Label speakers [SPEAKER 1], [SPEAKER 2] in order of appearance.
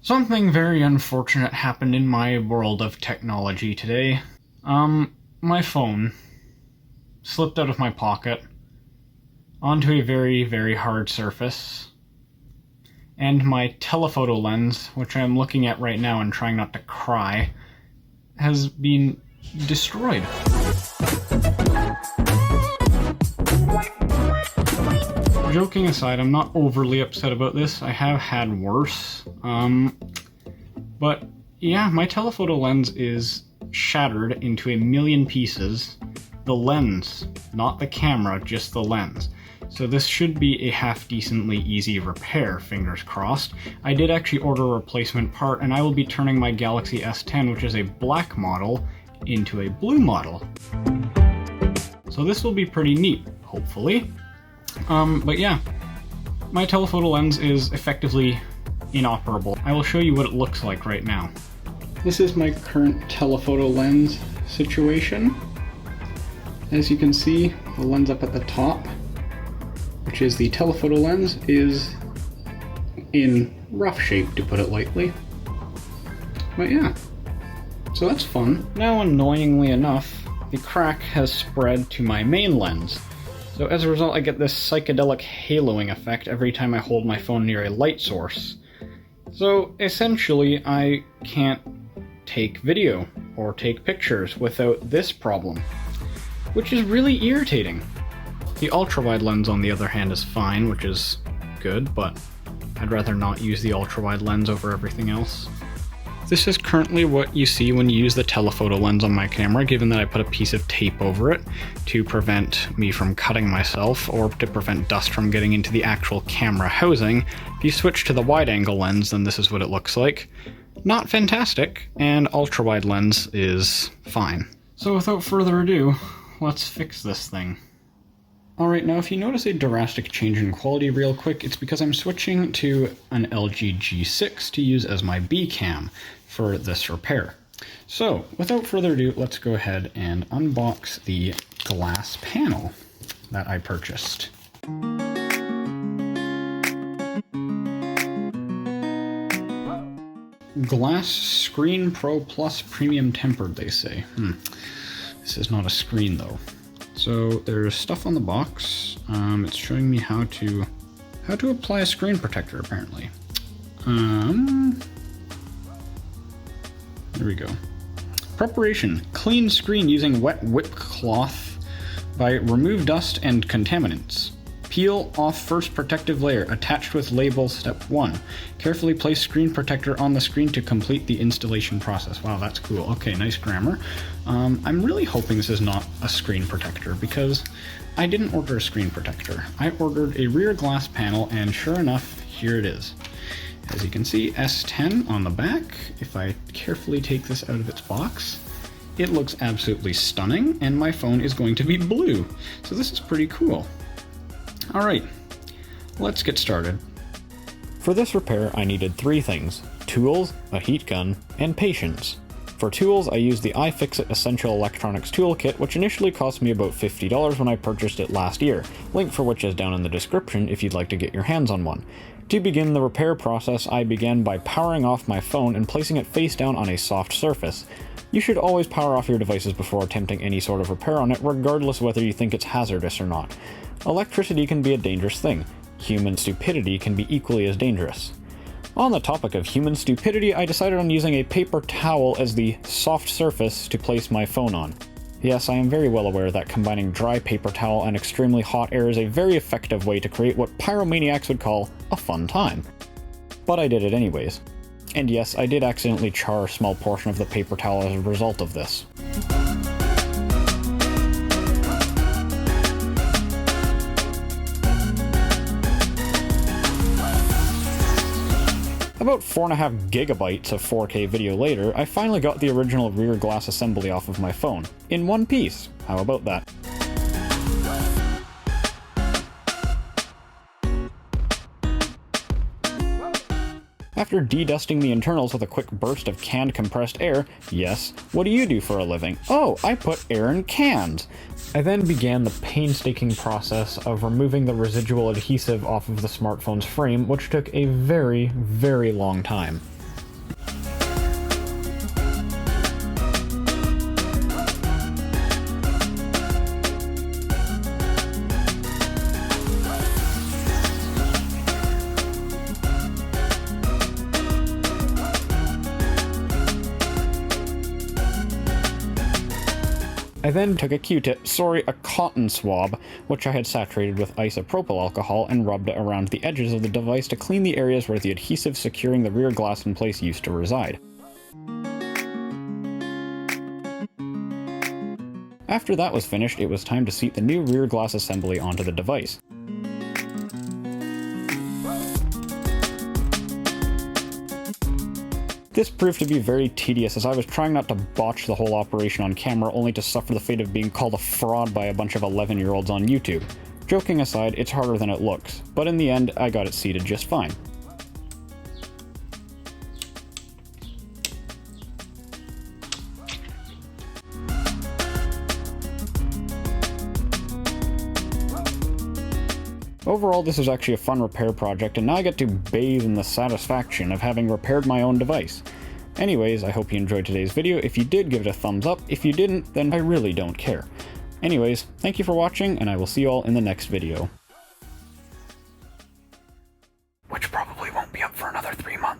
[SPEAKER 1] Something very unfortunate happened in my world of technology today. My phone slipped out of my pocket onto a very, very hard surface, and my telephoto lens, which I'm looking at right now and trying not to cry, has been destroyed. Joking aside, I'm not overly upset about this. I have had worse. But yeah, my telephoto lens is shattered into a million pieces. The lens, not the camera, just the lens. So this should be a half-decently easy repair, fingers crossed. I did actually order a replacement part, and I will be turning my Galaxy S10, which is a black model, into a blue model. So this will be pretty neat, hopefully. But yeah, my telephoto lens is effectively inoperable. I will show you what it looks like right now. This is my current telephoto lens situation. As you can see, the lens up at the top, which is the telephoto lens, is in rough shape, to put it lightly. But yeah, so that's fun. Now, annoyingly enough, the crack has spread to my main lens. So as a result, I get this psychedelic haloing effect every time I hold my phone near a light source. So essentially, I can't take video or take pictures without this problem, which is really irritating. The ultra-wide lens, on the other hand, is fine, which is good, but I'd rather not use the ultra-wide lens over everything else. This is currently what you see when you use the telephoto lens on my camera, given that I put a piece of tape over it to prevent me from cutting myself or to prevent dust from getting into the actual camera housing. If you switch to the wide-angle lens, then this is what it looks like. Not fantastic, and ultra-wide lens is fine. So without further ado, let's fix this thing. Alright, now if you notice a drastic change in quality real quick, it's because I'm switching to an LG G6 to use as my B cam for this repair. So, without further ado, let's go ahead and unbox the glass panel that I purchased. Glass Screen Pro Plus Premium Tempered, they say. This is not a screen though. So there's stuff on the box. It's showing me how to apply a screen protector, apparently. There we go. Preparation: clean screen using wet whip cloth by remove dust and contaminants. Peel off first protective layer attached with label step 1. Carefully place screen protector on the screen to complete the installation process. Wow, that's cool. Okay, nice grammar. I'm really hoping this is not a screen protector because I didn't order a screen protector. I ordered a rear glass panel, and sure enough, here it is. As you can see, S10 on the back. If I carefully take this out of its box, it looks absolutely stunning, and my phone is going to be blue. So this is pretty cool. Alright, let's get started. For this repair, I needed 3 things: tools, a heat gun, and patience. For tools, I used the iFixit Essential Electronics Toolkit, which initially cost me about $50 when I purchased it last year, link for which is down in the description if you'd like to get your hands on one. To begin the repair process, I began by powering off my phone and placing it face down on a soft surface. You should always power off your devices before attempting any sort of repair on it, regardless whether you think it's hazardous or not. Electricity can be a dangerous thing. Human stupidity can be equally as dangerous. On the topic of human stupidity, I decided on using a paper towel as the soft surface to place my phone on. Yes, I am very well aware that combining dry paper towel and extremely hot air is a very effective way to create what pyromaniacs would call a fun time. But I did it anyways. And yes, I did accidentally char a small portion of the paper towel as a result of this. About 4.5 gigabytes of 4K video later, I finally got the original rear glass assembly off of my phone. In one piece. How about that? After dedusting the internals with a quick burst of canned compressed air, yes, what do you do for a living? Oh, I put air in cans! I then began the painstaking process of removing the residual adhesive off of the smartphone's frame, which took a very, very long time. I then took a a cotton swab, which I had saturated with isopropyl alcohol and rubbed around the edges of the device to clean the areas where the adhesive securing the rear glass in place used to reside. After that was finished, it was time to seat the new rear glass assembly onto the device. This proved to be very tedious, as I was trying not to botch the whole operation on camera only to suffer the fate of being called a fraud by a bunch of 11-year-olds on YouTube. Joking aside, it's harder than it looks, but in the end, I got it seated just fine. Overall, this was actually a fun repair project, and now I get to bathe in the satisfaction of having repaired my own device. Anyways, I hope you enjoyed today's video. If you did, give it a thumbs up. If you didn't, then I really don't care. Anyways, thank you for watching, and I will see you all in the next video. Which probably won't be up for another 3 months.